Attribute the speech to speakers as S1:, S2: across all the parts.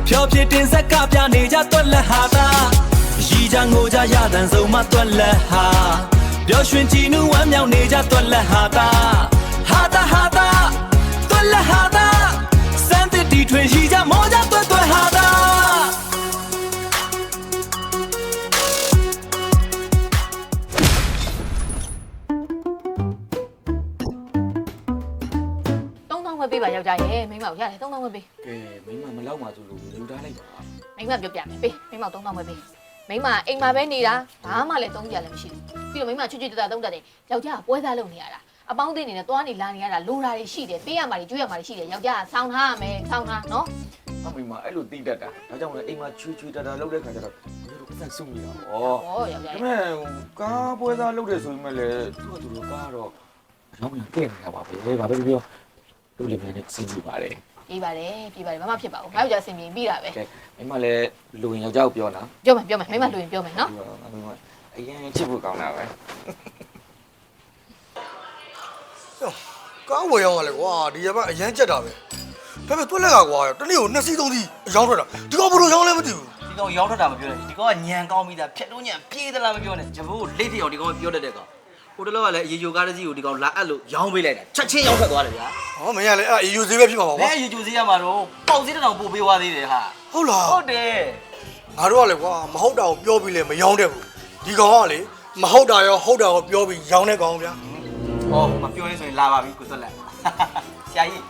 S1: 飘撇电视卡边你家断了哈达，一家我家鸭蛋肉嘛断了哈，表选技能万秒你家断了哈达，哈达哈达断了哈达，三的地推一家莫家断哈达。
S2: ပေးပါယောက်ျားရေမိန်းမကိုရတယ်3000ပဲပေး
S3: ကဲမိန်းမမလောက်မှဆိုလို့ယူထားလိုက်ပါ
S2: မိန်းမပြောပြမယ်ပေးမိန်းမ3000ပဲပေးမိန်းမအိမ်မှာပဲနေတာဘာမှလည်းသုံးကြလည်းမရှိဘူးပြီးတော့မိန်းမချွတ်ချွတ်တတသုံးတတ်တယ်ယောက်ျားကပွဲစားလုပ်နေရတာအပေါင်းအသင်းနေနဲ့သွားနေလာနေရတာလိုတာတွေရှိတယ်ပေးရမှာတွေကျွေးရမှာတွေရှိတယ်ယောက်ျားကဆောင်းထားရမယ်ဆောင်းထားနော်
S3: အမိမအဲ့လိုတိတတ်တာဒါကြောင့်လည်းအိမ်မှာချွေချွေတတလောက်တဲ့ခါကျတော့ဘယ်လိုပတ်စံစုနေတာဩ
S2: ယောက်ျား
S3: ဒါပေမဲ့ကားပွဲစားလုပ်တယ်ဆိုရင်လည်းသူတို့ကားတော့အကြောင်းပြန်ပြင်နေတာပါပဲဘာပဲပြောတို့လည်းလည်းစဉ်းကြည့်ပါတယ်
S2: ပြေးပါတယ်ဘာမှဖြစ်ပါဘူးငါယောက်ျားစင်ပြေပြီးတာပဲ
S3: ကဲမိမလည်းလူရင်ယောက်ျားကိုပြောလား
S2: ပြောမယ်မိန်းမလူရင်ပြောမယ်နော်
S3: မိမအရင်ချစ်ဖို့ကောင်းတာပဲ
S4: ကားဝယ်ရောင်းရလေကွာဒီရပတ်အရန်ကြက်တာပဲဒါပေမဲ့တွက်လက်ကကွာတနေ့ကို2စီး3စီးရောင်းထွက်တာဒီကောင်ဘယ်လိုရောင်းလဲမသိဘူး
S5: ဒီကောင်ရောင်းထွက်တာမပြောနဲ့ဒီကောင်ကညံကောင်းပြီးသားဖြတ်တော့ညံပြေးသလားမပြောနဲ့ဂျဘိုးကိုလိတ်ထအောင်ဒီကောင်ပြောတတ်တဲ့ကောင်ဟိုတလောကလည်းအရေဂျိုကားတစ်စီးကိုဒီကောင်လာအပ်လို့ရောင်းပေးလိုက်တာချက်ချင်းရောင်းထွက်သွားတယ်ဗျာ
S4: ဟောမင်းကလည်းအဲ့အယူသေးပဲဖြစ်မှာပါကွာ
S5: အရေဂျိုစီးရမှာတော့ပေါက်စီးတောင်ပို့ပေးသွားသေးတယ်ဟာ
S4: ဟုတ်လား
S5: ဟုတ်တယ်
S4: ငါတို့ကလေကွာမဟုတ်တာကိုပြောပြီးလေမရောင်းတဲ့ဘူးဒီကောင်ကလေမဟုတ်တာရောဟုတ်တာကိုပြောပြီးရောင်းတဲ့ကောင်ဗျာ
S5: ဟောမပြောရင်ဆိုရင်လာပါပြီကိုသွက်လက်ဆရာကြီး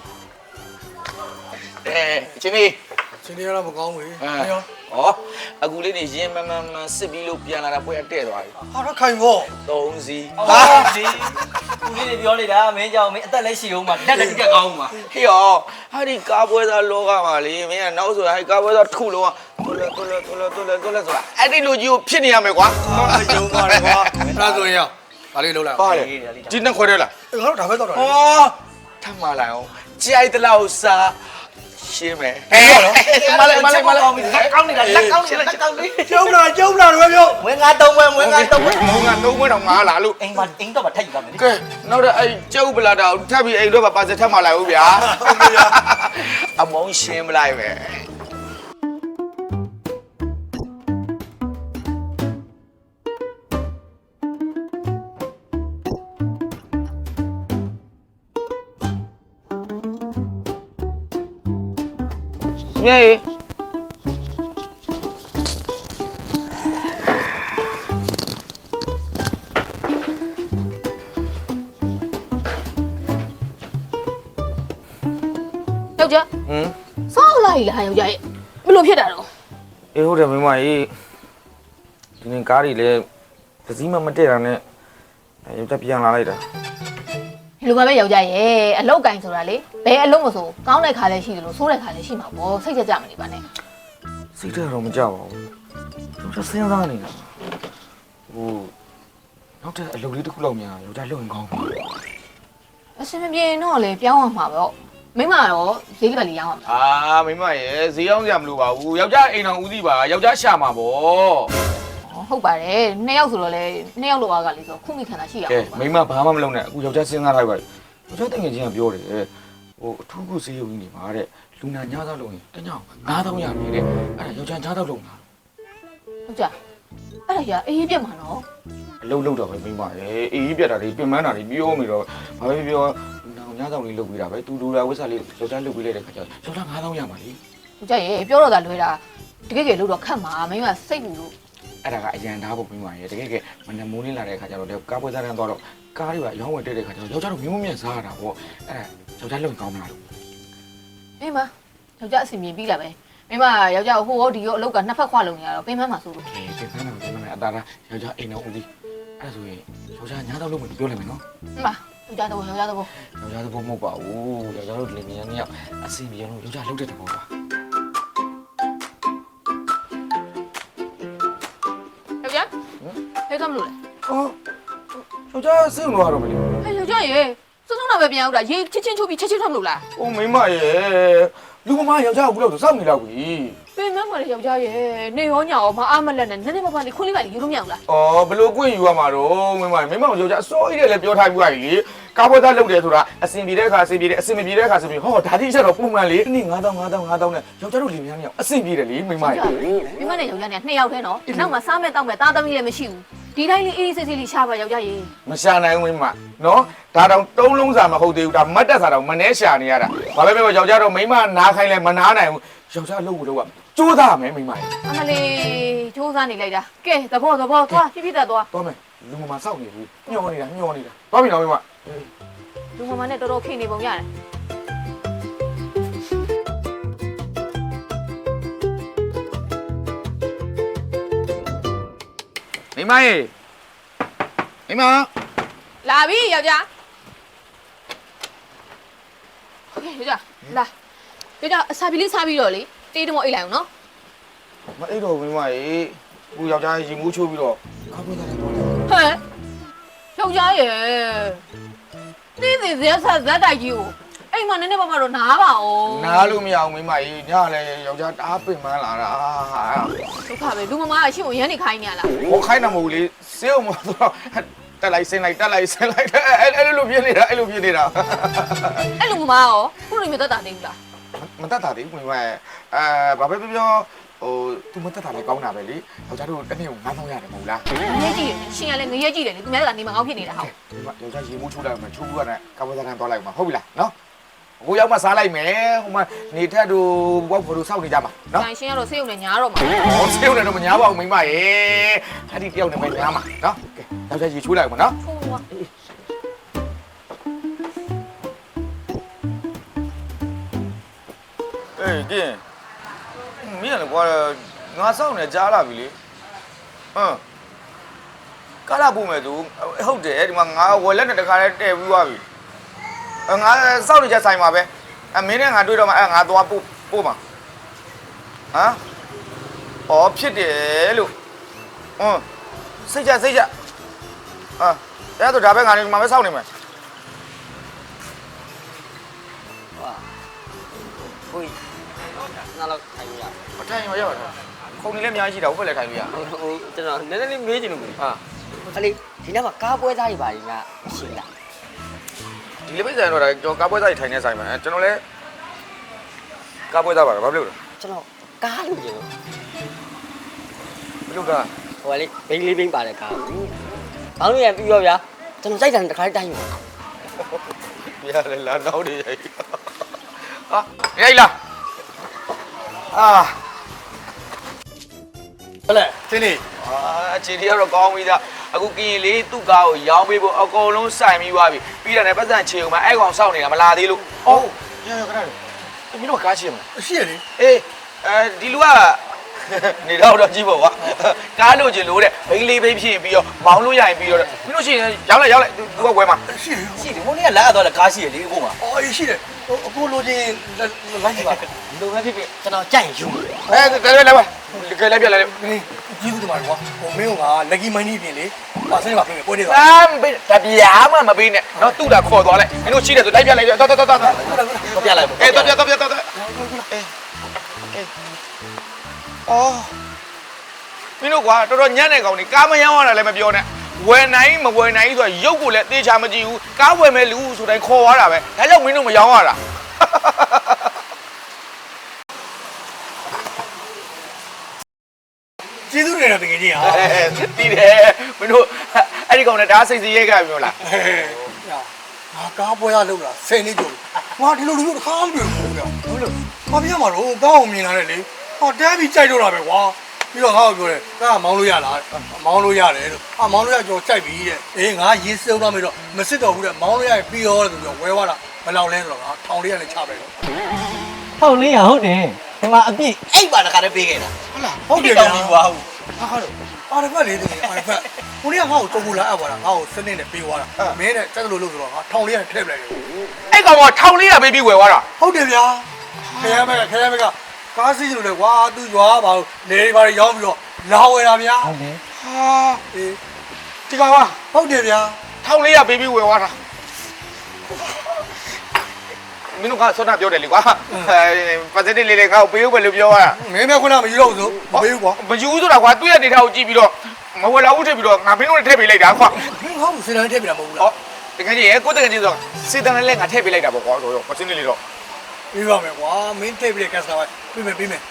S3: အချင်းကြီး
S4: ချင်းရတော့မကောင်းဘူး
S3: ဟောအခုလေးနေရင်မစစ်ပြီးလို့ပြန်လာတာပွဲအတဲ့သွားပြီ
S4: ဟာတော့ခိုင်ကော
S3: 3စီး
S5: ဟာဒီခုလေးတွေပြောနေတာမင်းကြောင့်မင်းအသက်လည်းရှိအောင်မှာတက်တက်ကောင်းမှာ
S3: ဟေ့ရောဟာဒီကားပွဲသားလောကမှာလေမင်းကနောက်ဆိုတာဟဲ့ကားပွဲသားတစ်ခုလုံးကတွလဲဆိုတာအဲ့ဒီလူကြီးကိုဖြစ်နေရမယ်ကွာ
S4: ယုံပါတယ်ကွာအဲ့ဒါဆိုရင်ရောဒါလေးလုံးလိုက်
S3: ဟုတ်တယ်ဒီနှစ်ခွဲတယ်လား
S4: ငါတို့ဒါပဲတော့တာ
S3: ဟောထမ်းမလိုက်အောင်ကြိုက်တလောက်စားရှင်းမယ်
S5: ဟဲ့မလေးလက်ကောင်းနေတာလက်ကောင်းနေလက်ကောင်းလေး
S4: ကျုံလာတော့ပြော
S5: မွေးငါ3ဝဲမွေးငါ3ဝဲ
S3: 3ဝဲတော့ငါလာလို့
S5: အိမ်တော့မထက်ယူပါမယ်
S3: ကဲနောက်တော့အဲ့ကျုပ်ပလာတာထပ်ပြီးအိမ်တော့ပါစက်ထပ်မလိုက်ဘူးဗျာအမုန်းရှင်းမလိုက်ပဲ
S5: မြေ
S2: ယောက်ျားစောက်လိုက်လားယောက်ျားရဲ့ဘယ်လိုဖြစ်တာတော့
S3: အေးဟုတ်တယ်မိမကြီးဒီနေ့ကားတွေလည်းတစ်စီးမှမတည့်တာနဲ့ယောက်ျားပြန်လာလိုက်တာ
S2: လူပါပဲယောက်ျားရဲ့အလောက်ကင်ဆိုတာလေဘယ်အလုံးမဆိုကောင်းတဲ့ခါလည်းရှိတယ်လို့ဆိုးတဲ့ခါလည်းရှိမှာပေါ့စိတ်ကြမနေပါနဲ့
S3: စိတ်တော့မကြောက်ပါဘူးယောက်ျားစဉ်းစားနေတာဟိုနောက်တဲ့အလုပ်လေးတစ်ခုလောက်များယောက်ျားလုပ်ရင်ကောင်းပါ
S2: အစင်မပြေတော့လေပြောင်းအောင်မှာပေါ့မိမကတော့ဈေးလေးပါလေးရောင်းအောင်
S3: မိမရဲ့ဈေးရောင်းကြမလို့ပါဘူးယောက်ျားအိမ်တော်ဦးစီးပါယောက်ျားရှာမှာပေါ့
S2: ဟုတ်ပါတယ်2ယောက်ဆိုတော့လေ2ယောက်လောကလေးဆိုခုမိခံတာရှိရအောင်
S3: မိမဘာမှမလုပ်နဲ့အခုယောက်ျားစဉ်းစားထားပါယောက်ျားတငယ်ချင်းကပြောတယ်ဟိုအထူးကုဈေးရုံကြီးနေပါတဲ့လူနာညသားလုံးရင်တညောင်9000ရမယ်တဲ့အဲ့ဒါယောက်ျား9000လုံးလား
S2: ဟုတ်ကြအဲ့ဒါကြီးအေးပြတ်မှာနော်
S3: အလုံးလုံးတော့ပဲမိမရဲ့အေးပြတ်တာတွေပြင်ပန်းတာတွေပြောမိတော့ဘာပဲပြောညသားလေးလုပ်ပြီးတာပဲသူလူလာဝက်ဆက်လေးယောက်ျားလုပ်ပြီးလိုက်တဲ့ခါကျယောက်ျား9000ရမှာလေ
S2: ဟုတ်ကြရဲ့ပြောတော့တာလွဲတာတကယ်လို့တော့ခတ်မှာမိမစိတ်ဘူးလို့
S3: အဲ့ဒါကအရန်သားဖို့ပြီးမှရေတကယ်မနမိုးလင်းလာတဲ့အခါကျတော့ကားပွဲစားတန်းသွားတော့ကားတွေပါရောင်းဝယ်တက်တဲ့အခါကျတော့ယောက်ျားတို့မြုံမြင့်စားရတာပေါ့အဲ့ဒါယောက်ျားလုံကောင်းမလားလို့
S2: အေးမယောက်ျားအစီအမြင်ပြီးလာပဲမိမယောက်ျားဟိုရောဒီရောအလောက်ကနှစ်ဖက်ခွလုံနေရတော့ပင်မမှာဆိုလို့
S3: ပင်မအတားယောက်ျားအိမ်တော်ဦးစီးအဲ့ဆိုရင်ယောက်ျားညားတော့လို့မပြောလိုက်မယ်နော်
S2: မယောက်ျားတော့
S3: မဟုတ်ပါဘူးယောက်ျားတို့လင်မယားနှစ်ယောက်အစီအမြင်လို့ယောက်ျားလုပ်တဲ့တဘောပါ
S2: ဟဲ့ကမလို့လဲ
S3: ယောက်ျားစိတ်ဝင်သွားတော့မလို့
S2: ဟဲ့ယောက်ျားရေစွန်းစွန်းတော့ပဲပြန်ရောက်တာရေချင်းချင်းချိုးပြီးချက်ချင်းထွက်မလို့လား
S3: အိုးမိမရေလူမမယောက်ျားကဘူးလို့စောင့်နေတော့ပြီ
S2: ပေးမမလေးယောက်ျားရဲ့နေရောညာရောမအားမလက်နဲ့နည်းနည်းပါးပါးလေးခွန်းလေးပါလေးယူလို့မရဘူးလား
S3: ဩဘလို့ကွင့်ယူရမှာတော့မိမယောက်ျားအစိုးရလည်းပြောထားပြီးပါပြီလေကားပွဲသားလုပ်တယ်ဆိုတာအစင်ပြေတဲ့အခါအစင်ပြေတယ်အစင်မပြေတဲ့အခါဆိုပြီးဟောဒါတိကျတော့ပုံမှန်လေနေ့9000နဲ့ယောက်ျားတို့လင်မယားမြောက်အစင်ပြေတယ်လေမိမရဲ့
S2: မိမနဲ့ယောက်ျားနဲ့2ယောက်တည်းနော်နောက်မှစားမဲ့တောက်မဲ့သားသမီးလည်းမရှိဘူးဒီတိုင်းလေးအေးအေးဆေးဆေးလေးရှာပါယောက်ျားရေ
S3: မရှာနိုင်ဘူးမိမနော်ဒါတောင်သုံးလုံးစာမဟုတ်သေးဘူးဒါမတ်တက်စာတောင်မနှဲရှာနေရတာဘာပဲပြောယောက်ျားတော့မိမနားခိုင်းလဲမနားနိုင်ဘူးယောက်ျားလှုပ်လို့ကကြိုးစားမယ်မိမရဲ့
S2: အမလေးစူးစမ်းနေလိုက်တာကဲသဘောသွားပြပြတက်သွား
S3: သွားမယ်လူမစောင့်နေဘူးညှော်နေတာသွားပြီနော်မိမ
S2: လူမမနဲ့တော်တော်ခိနေပုံရတယ်
S3: မိမရေမိမ
S2: လာပြီယောက်ျားโอเคယောက်ျားလာယောက်ျားအစာပီလေးစားပြီးတော့လေတေးတမောအိတ်လိုက်အောင်နော်
S3: မအိတ်တော့မိမရေခုယောက်ျားရင်မိုးချိုးပြီးတော့ကားပွဲသားလည်းတော့
S2: ဟမ်ယောက်ျားရဲ့တေးသေးဇက်တိုက်ကြီးကိုအိမ်မှာနည်းနည်းပါးပါတော့နားပါအောင်
S3: နားလို့မရအောင်မိမရေညလည်းယောက်ျားတအားပင်ပန်းလာတာ
S2: ဒုက္ခပဲလူမမအရှိကိုရမ်းနေခိုင်းနေရလား
S3: ဟောခိုင်းတာမဟုတ်လေစေးအောင်မဆိုတော့တက်လိုက်ဆင်းလိုက်အဲ့လိုပြနေတာ
S2: အဲ့လူမမရောခုလိုမျိုးတက်တာနေဘူးလား
S3: မတက်တာသေးဘူးမိမရဲ့ဘာပဲပြောဟိုသူမတက်တာလည်းကောင်းတာပဲလေယောက်ျားတို့တစ်နေ့ကို9000ရတယ်မဟုတ်လား
S2: ငရဲကြည့်တယ်ရှင်ကလည်းငရဲကြည့်တယ်လေသူများကနေမကောင်းဖြစ်နေတာဟော
S3: ဒီမှာယောက်ျားရေမိုးချိုးလိုက်မှချိုးဘူးကနေကာဝဇာကန်သွားလိုက်မှာဟုတ်ပြီလားနော်ဟိုရောက်မှစားလိုက်မယ်ဟိုမှာနေထက်တို့ဘောက်ဖို့တို့စောင့်နေကြမှာနော်
S2: တိုင်ရှင်ကတော့စိတ်ုံနဲ့ညားတော့မှာ
S3: ဟောစေးုံနဲ့တော့မညားပါဘူးမိမရေအဲ့ဒီတယောက်နဲ့ပဲညားမှာနော်ကဲယောက်ျားရေချိုးလိုက်မှာနော်
S2: ထိုးသွား
S3: အေးကင်းမင်းလည်းကွာငါစောင့်နေကြားလာပြီလေဟမ်ကားလာပို့မယ်သူဟုတ်တယ်ဒီမှာငါဝယ်လက်နဲ့တခါတည်းတဲ့ပြီးသွားပြီငါစောင့်နေကြဆိုင်ပါပဲမင်းနဲ့ငါတွေ့တော့မှငါသွားပို့မှာဟမ်ဩဖြစ်တယ်လို့စိတ်ကြအဲ့တော့ဒါပဲငါနေဒီမှာပဲစောင့်နေမယ်
S5: ဟိုငါတော့ထိုင်ရ
S3: မထိုင်ရရောက်တာခုံနေလည်းအများကြီးရှိတာဟုတ်ပဲလေထိုင်လို့ရ
S5: ဟိုကျွန်တော်နည်းနည်းလေးမေးချင်လို့ဟာခလေးဒီနောက်မှာကားပွဲသားကြီးပါရင်ကရှိလား
S3: ဒီလေပိတ်ဆိုင်တော့ဒါကျွန်တော်ကားပွဲသားကြီးထိုင်နေဆိုင်မှာကျွန်တော်လည်းကားပွဲသားပါဘာဖြစ်လို့လဲ
S5: ကျွန်တော်ကားလို့ကျင်လို့
S3: ဘယ်လိုကား
S5: ဟိုကလေဘိန်းလေးဘိန်းပါတဲ့ကားဘောင်းလို့ရပြီးရောဗျာကျွန်တော်စိုက်တယ်တခါတိုင်းပါ
S3: ပြရတယ်လာနောက်နေရိုက်ဟာရိုက်လာအာ
S4: ဟုတ်လားတင်းလေး
S3: အခြေအနေကတော့ကောင်းပြီသားအခုကရင်လေးသူ့ကားကိုရောင်းပေးဖို့အကုန်လုံးစိုင်ပြီးသွားပြီပြီးတာနဲ့ပတ်စံချေုံမှာအဲ့ကောင်စောင့်နေတာမလာသေးလို့အော်ရခဏလေးမင်းတို့ကားချင်မလား
S4: အရှိရလေ
S3: အေးဒီလူကနေတော့ကြည့်ပေါ့ကွာကားလို့ချင်လို့တဲ့ဘိန်းလေးဘိန်းဖြစ်ရင်ပြီးတော့မောင်းလို့ရရင်ပြီးတော့ပြီးလို့ရှိရင်ရောက်လိုက်သူကဝဲမှာ
S4: အရှိရ
S5: ရှိတယ်ဟိုနေ့ကလာတော့လေကားရှိရလေအခုမှ
S4: အော်ရှိတယ်အခုလိုချင်လိုက်ကြည့်ပါ
S5: ဒီလိုပဲဖြစ်ဖြစ်ကျွန်တော်ကြိုက်ယူ
S3: တယ်လဲပါကဲလဲပြလဲ
S4: ဒီကျေးဇူးတင်ပါတယ်ကွာဟိုမင်းကလက်ကြီးမိုင်းကြီးပြင်လေပါစနေပါပြင်ပွဲနေပါ
S3: မပေးတပြားမှမပေးနဲ့တော့သူ့တာခေါ်သွားလိုက်မင်းတို့ရှိတယ်ဆိုလိုက်ပြလိုက်တော့
S5: တော့ပြလိုက်ပေါ့
S3: တော့အော်မင်းတို့ကွာတော်တော်ညံ့တဲ့ကောင်นี่ကားမရောင်းရတာလည်းမပြောနဲ့ဝယ်နိုင်မဝယ်နိုင်ဆိုတော့ရုပ်ကိုလည်းသေချာမကြည့်ဘူးကားဝယ်မဲ့လူဆိုတိုင်းခေါ်သွားတာပဲဒါကြောင့်မင်းတို့မရောင်းရတာ
S4: ကျေးဇူးတင်တယ်တကယ်ကြီးဟာ
S3: တီးတယ်မင်းတို့အဲ့ဒီကောင်နဲ့ဒါစိတ်စီးရဲကြပြီမလား
S4: ငါကားပွဲရလောက်လာ10နှစ်ကျော်ငါဒီလိုလူမျိုးတစ်ခါမှမတွေ့ဘူးဗျာဟုတ်လို့ဘာပြရမှာတော့ကောင်းအောင်မြင်လာတယ်လေဟောတဲပြီးကြိုက်တော့တာပဲကွာပြီးတော့ငါ့ကိုပြောတယ်ကားမောင်းလို့ရလားမောင်းလို့ရတယ်လို့မောင်းလို့ရကြော်ကြိုက်ပြီတဲ့အေးငါရေးစုံတော့မေးတော့မစစ်တော့ဘူးတဲ့မောင်းလို့ရပြီးရောတဲ့သူပြောဝဲသွားတာဘယ်လောက်လဲဆိုတော့ငါထောင်လေးရနဲ့ချပဲတော့
S5: ဟုတ်လေးရဟုတ်တယ်ဒီမှာအပြည့်အိတ်ပါတခါတည်းပေးခဲ့တာ
S4: ဟုတ်လားဟုတ်တယ်ဗျာဟာတော့အာရဖက်လေးတကယ်အာရဖက်ကိုရီးယားငါ့ကိုတုံးဘူးလားအပ်သွားတာငါ့ကိုစနစ်နဲ့ပေးသွားတာမင်းနဲ့စက်တလို့လို့ဆိုတော့ငါထောင်လေးရနဲ့ထည့်ပလိုက်တယ်
S3: အဲ့ကောင်က1400ပေးပြီးဝယ်သွားတာ
S4: ဟုတ်တယ်ဗျာခဲရမဲကကားစီးလို့လေကွာသူ့ရွာပါလေပါရောင်းပြီးတော့လာဝယ်တာဗျာ
S5: ဟုတ်တယ်
S3: ဟာ
S4: အေး
S3: ဒီကောင်က
S4: ဟုတ်တယ်ဗျာ
S3: 1400ပေးပြီးဝယ်သွားတာ မင်းတို့ကဆောနာပြောတယ်လေကွာပတ်စတဲ့လေးလေးငါ့ကိုပေးဦးပဲလို့ပြောရတာ
S4: မင်းမဲခုနမယူတော့ဘူးဆိုမပေးဘူးကွာ
S3: မယူဆိုတာကွာသူ့ရဲ့နေထားကိုကြည့်ပြီးတော့မဝယ်လာဦးထည့်ပြီးတော့ငါမင်းတို့ထည့်ပေးလိုက်တာကွာ
S4: မင်းဟောစင်တိုင်းထည့်ပြတာမဟုတ်ဘူးလား
S3: ဟောတကယ်ကြီးရဲ့ကိုတကယ်ကြီးဆိုစေတနာနဲ့ငါထည့်ပေးလိုက်တာပေါ့ကွာတော့ပတ်စတဲ့လေးတော့
S4: ပြီးပါမယ်ကွာမင်းထည့်ပြတဲ့ကတ်စတာပြီးမယ်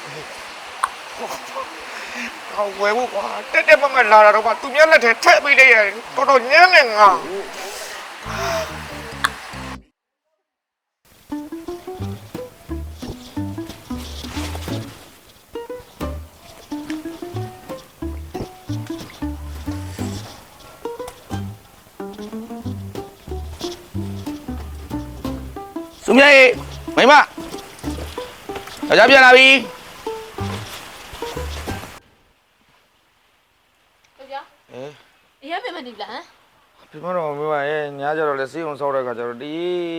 S3: ဟောဝယ်ဖို့ကွာတက်မလာတာတော့ကွာသူများလက်ထဲထည့်ပေးလိုက်ရတယ်တော်တော်ညံ့နေငါ စုမြတ်မိမယောက်ျားပြန်လာပြီ
S2: ဟုတ်ကြအရင်ပြန်မနေလား
S3: ပြမတော့မိမရဲ့ညားကြတော့လဲစေးအောင်ဆောက်တဲ့ခါကျတော့ဒီ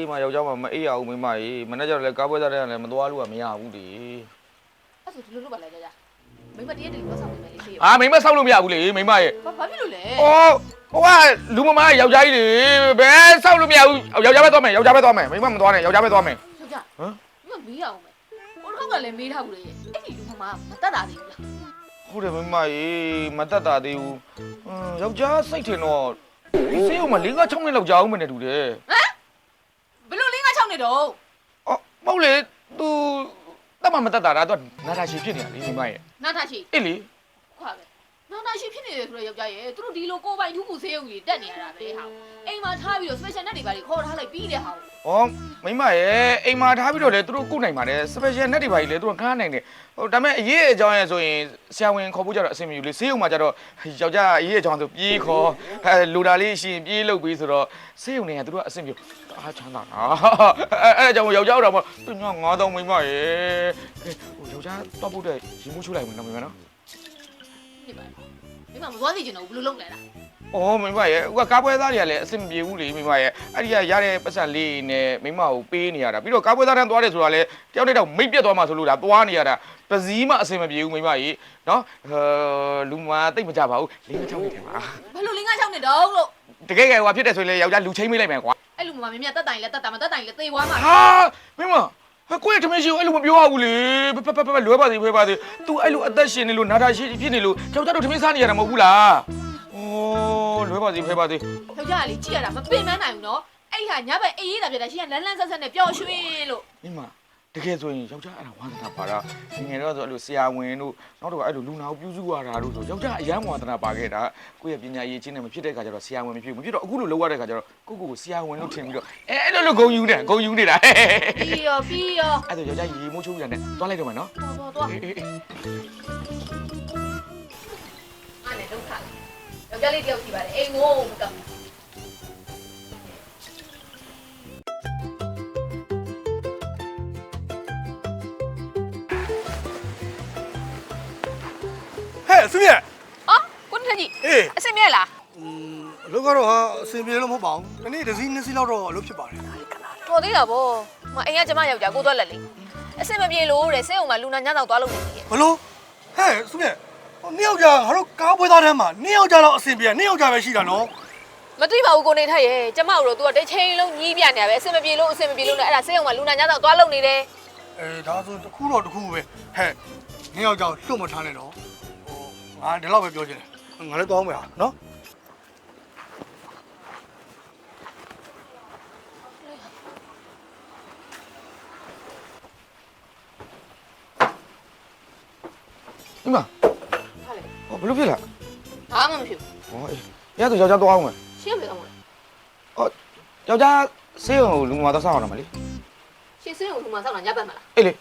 S3: မှယောက်ျားမှမအေးရဘူးမိမကြီးမနေ့ကျတော့လဲကားပွဲစားတဲ့ကလည်းမသွားလို့ကမရဘူးဒီ
S2: အဲ့ဆိုဒီလိုလုပ်ပါလားကြမိမတည်းတည်းတော့ဆောင်နေမယ်လေဖေး
S3: ဟာမိမဆောက်လို့မရဘူးလေမိမရဲ့
S2: ဘာဖြစ်လို့လဲ
S3: အော်ဟိုကလူမမယောက်ျားကြီးလေဘယ်ဆောက်လို့မရဘူးယောက်ျားပဲသွားမယ်ယောက်ျားပဲသွားမယ်မိမမသွားနဲ့ယောက်ျားပဲသွားမယ်
S2: ဟုတ်ကြဟမ်မမေးရအောင်မယ်ဟိုတော့ကလည်းမေးထားဘူးလေအဲ့ဒီလူမမတက်တာသေးဘူးလား
S3: ဟုတ်တယ်မိမကြီးမတက်တာသေးဘူးယောက်ျားစိတ်ထင်တော့စေးအောင်မ၄-၅-6နှစ်လောက်ကြာအောင်မနဲ့တူတယ်
S2: ဟမ်ဘယ်လိုလေးငါ6နှစ်တော့
S3: အော်မဟုတ်လေ तू တက်မှမတက်တာဒါ तू နာတာရှိဖြစ်နေတာလေမိမရဲ့
S2: နာတာရှိ
S3: အေးလေ
S2: ခွာပဲနာတာရှိဖြစ်နေတယ်ဆိုတော့ယောက်ျားရဲ့သူတို့ဒီလိုကိုပိုင်ထူးမှုဆေးရုံကြီးတက်နေရတာပဲဟာအိမ်မှာထားပြီးတော့ special net တွေပါလေခေါ်ထားလိုက်ပြီးတဲ့ဟာ
S3: ဩမိမရဲ့အိမ်မှာထားပြီးတော့လေသူတို့ကုတ်နိုင်ပါတယ် special net တွေပါကြီးလေသူတို့ခါနိုင်တယ်ဟိုဒါပေမဲ့အရေးအကြောင်းရဲ့ဆိုရင်ဆရာဝန်ခေါ်ဖို့ကြတော့အဆင်မပြေဘူးလေဆေးရုံမှာကြတော့ယောက်ျားအရေးအကြောင်းဆိုပြေးခေါ်လူတာလေးရှင်ပြေးလုပ်ပြီးဆိုတော့ဆေးရုံတွေကသူတို့ကအဆင်ပြေအားချမ်းသာနာအဲ့ဒါကြောင့်ယောက်ျားတော့မသူည9000မိမရဲ့ဟိုယောက်ျားတော့ဖို့တဲ့ရင်မိုးချိုးလိုက်မယ်နော်မိမနော်
S2: နေပါမိမမသွားစီချင်တော့ဘူးဘယ်လိုလုပ်လဲလား
S3: ။အော်မိမရဲ့ဟိုကကားပွဲသားတွေကလည်းအဆင်မပြေဘူးလေမိမရဲ့အဲ့ဒီကရတဲ့ပတ်စံလေးနဲ့မိမကိုပေးနေရတာပြီးတော့ကားပွဲသားတန်းသွားတယ်ဆိုတာလည်းတယောက်တည်းတော့မိတ်ပြတ်သွားမှဆိုလို့ဒါသွားနေရတာပစည်းမအဆင်မပြေဘူးမိမကြီးနော်လူမတိတ်မကြပါဘူး၄-၆နှစ်ထဲမှာ
S2: ဘယ်လိုလေးငါ6နှစ်တော့လို့
S3: တကယ်ကယ်ဟိုဖြစ်တယ်ဆိုရင်လည်းယောက်ျားလူချင်းမေးလိုက်မယ်ကွာ
S2: အဲ့လူမမမြင်မြတ်တက်တိုင်လဲတက်တာမတက်တိုင်လဲသေသွားမှာ
S3: ဟာမိမကိုယ့်ရဲ့ထမင်းရှိကိုအဲ့လိုမပြောရဘူးလေပလွဲပါသေးဖွဲပါသေး तू အဲ့လိုအသက်ရှင်နေလို့နာတာရှိဖြစ်နေလို့ယောက်ျားတို့ထမင်းစားနေရတာမဟုတ်ဘူးလားဩလွဲပါသေးဖွဲပါသေး
S2: ယောက်ျားကလေကြည့်ရတာမပင်မနိုင်ဘူးနော်အဲ့ဟာညဘက်အေးတာပြတာရှင်ကလန်းလန်းဆက်ဆက်နဲ့ပျော်ရွှင်လို့
S3: မိမတကယ်ဆိုရင်ယောက်ျားအဲ့ဒါဝါသနာပါတာငယ်တော့ဆိုအဲ့လိုဆရာဝန်တို့နောက်တော့အဲ့လိုလူနာကိုပြုစုရတာတို့ဆိုယောက်ျားအယမ်းဝါသနာပါခဲ့တာကိုယ့်ရဲ့ပညာရေးချင်းနဲ့မဖြစ်တဲ့ခါကျတော့ဆရာဝန်မဖြစ်ဘူးမဖြစ်တော့အခုလိုလုပ်ရတဲ့ခါကျတော့ကိုဆရာဝန်လို့ထင်ပြီးတော့အဲ့လိုဂုံယူနေတာ
S2: ပြီးရော
S3: အဲ့ဒါယောက်ျားရေမိုးချိုးရတဲ့သွားလိုက်တော့မယ်နော်
S2: သွားအဲ့လေဒုက္ခယောက်ျားလေးတယောက်ရှိပါတယ်အိမ်ကိုမကဘူး
S4: ဟဲ့စုမြတ်
S2: အော်ကိုထက်ကြီး
S4: အေး
S2: အစင်မြဲလား
S4: အလုပ်ကတော့ဟာအဆင်ပြေလို့မဟုတ်ပါဘူးဒီနေ့တစ်စီးနှစ်စီးလောက်တော့အလုပ်ဖြစ်ပါတယ်
S2: တော်သေးတာဗောမအိမ်ကကျမယောက်ျားကိုသွားလက်လေအစင်မပြေလို့တဲ့ဆေးုံမှာလူနာညတော့သွားလို့နေတယ်
S4: ဘလို့ဟဲ့စုမြတ်နှစ်ယောက်ကြာငါတို့ကားပွဲသားတန်းမှာနှစ်ယောက်ကြာတော့အဆင်ပြေနှစ်ယောက်ကြာပဲရှိတာနော်
S2: မသိပါဘူးကိုနေထက်ရဲ့ကျမတို့ကတစ်ချိန်လုံးညီးပြနေရပဲအစင်မပြေလို့နဲ့အဲ့ဒါဆေးရုံမှာလူနာညတော့သွားလို့နေတယ်
S4: ဒါဆိုတစ်ခုတော့တစ်ခုပဲဟဲ့နှစ်ယောက်ကြာလှုပ်မထားနဲ့တော့ငါဒီလောက်ပဲပြောချင်တယ်ငါလည်းသွားအောင်မယ်ဟာနော်
S3: ဒီမှာ
S2: ဟာလေ
S3: ဟောဘလို့ဖြစ်လာ
S2: ဘာမှမဖြစ်
S3: ဟောအေးရတော့ယောက်ျားသွားအောင်မယ်
S2: ဘူးရှင်းပြီအောင်လား
S3: ဟောယောက်ျားဆေးရုံလူမသွားစားအောင်လားမလေး
S2: ရှင်းဆေးရုံလူနာဆောက်တာညဘက်မလား
S3: အေးလေ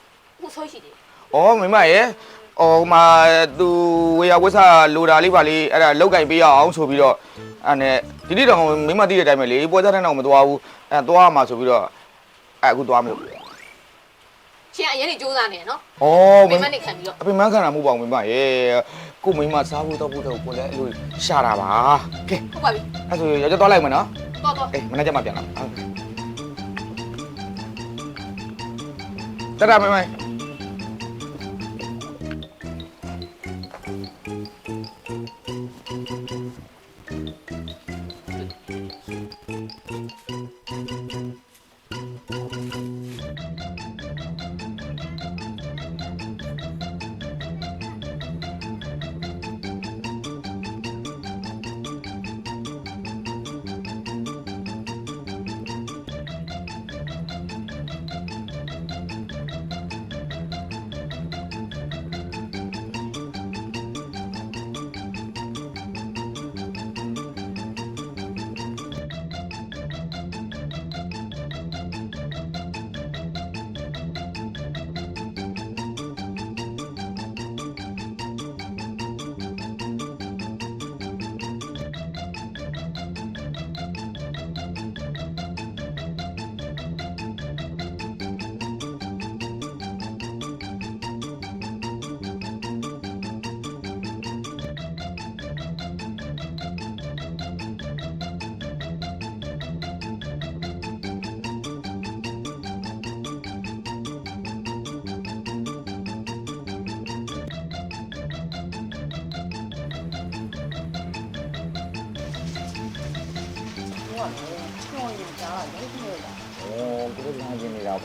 S2: ခုဆိုရှိတယ်
S3: ဩမိမရဲ့မှာသူဝေယဝိဆာလိုတာလေးပါလေးအဲ့ဒါလောက်ကင်ပေးရအောင်ဆိုပြီးတော့အဲ့နဲ့ဒီနေ့တော့မိမသိတဲ့အတိုင်းပဲလေပွဲစားတဲ့နောက်မသွားဘူးအဲ့သွားမှာဆိုပြီးတော့အခုသွားမလို့
S2: ရှင်းအရင်နေစူးစမ်းနေနော်
S3: ဩ
S2: မိမနေခံပြီးတော့
S3: အပင်မခံတာမဟုတ်ပါဘူးမိမရဲ့ကိုမိမစားဖို့တော့ကိုလည်းအဲ့လိုရှာတာပါကဲ
S2: ဟုတ်ပါပြီ
S3: အဲ့ဆိုယောက်ျားသွားလိုက်မယ်နော်
S2: တော့
S3: အေးမနေ့ကမှပြန်လာတရမမ
S2: ဟ
S6: ချော်ရင်ကြားတာလည်းပြောတာ
S7: 哦，这个两斤的了不？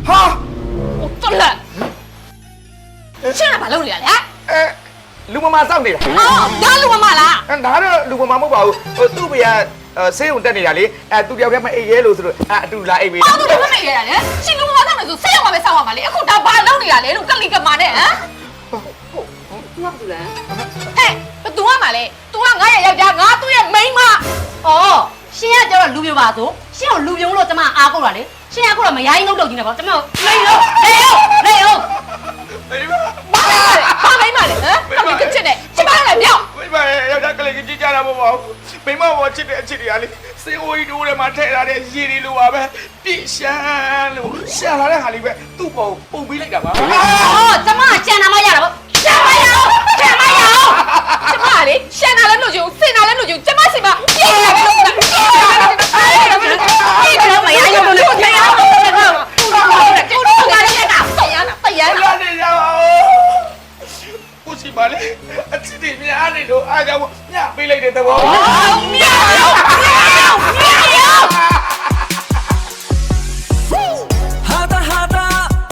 S3: ဟာ
S2: ဟိုတော်လက်ရှင်းတာမလုပ်နေရလေဟမ်
S3: အဲလူမမစောင့်နေတာ
S2: အော်ဒါလူမမလား
S3: အဲဒါတော့လူမမမဟုတ်ပါဘူးဟိုသူ့ဘယ်ကဆေးုံတက်နေတာလေအဲသူတယောက်တည်းမအိပ်ရဲလို့ဆိုတော့အတူလာအိပ်ပေး
S2: အော်သူတို့မမေ့ရတာလေရှင်လူမမဆောင်နေဆိုဆေးရောက်မှာပဲစောက်ရမှာလေအခုဒါဘာလုပ်နေရလဲလို့ကလီကမာနဲ့ဟမ်
S6: ငါဘူးလား
S2: ဟဲ့ဘသူကမှလဲ तू ကငါရဲ့ယောက်ျားငါသူ့ရဲ့မိန်းမ
S6: အော်ရှင်ကကျတော့လူပြပါဆိုရှင်ကိုလူပြုံးလို့ကျမအားကိုတာလေရှင်ကအခုတော့မရိုင်းလုံးတော့ကြီးနေပါကျမလိမ့်လို့လေအောင်
S2: ဘာမိန်းမလဲဟမ်ကလီကချစ်နေချစ်ပါလေမြောက်
S3: မိမယောက်ျားကလေးကြီးကြတာမဟုတ်ပါဘူးမိမဘောချစ်တဲ့အချစ်တွေကလေစေအိုကြီးတို့ထဲမှာထည့်ထားတဲ့ရည်တွေလိုပါပဲပြည့်ရှမ်းလို့ရှာလာတဲ့ဟာလေးပဲသူ့ပုံပုံပေးလိုက်တာပါ
S6: အော်ကျမကြံတာမရတာပေါ့
S2: ရှမ်းမရအောင်ရှမ်းမရအောင်ကျမလေရှမ်းတာလည်းလို့ကျုံစင်တာလည်းလို့ကျုံကျမစီမပြေးတယ်လို့ပြေးတယ်မရရုံလို့လည်းမရအောင်သူကလည်းတာတရားနာတရား
S3: ရ
S2: နာ
S3: နေရပါဦးကိုစီပါလေအချစ်တွေများနေတော့အားကြောင့်ညပေးလိုက်တဲ့သဘော
S2: င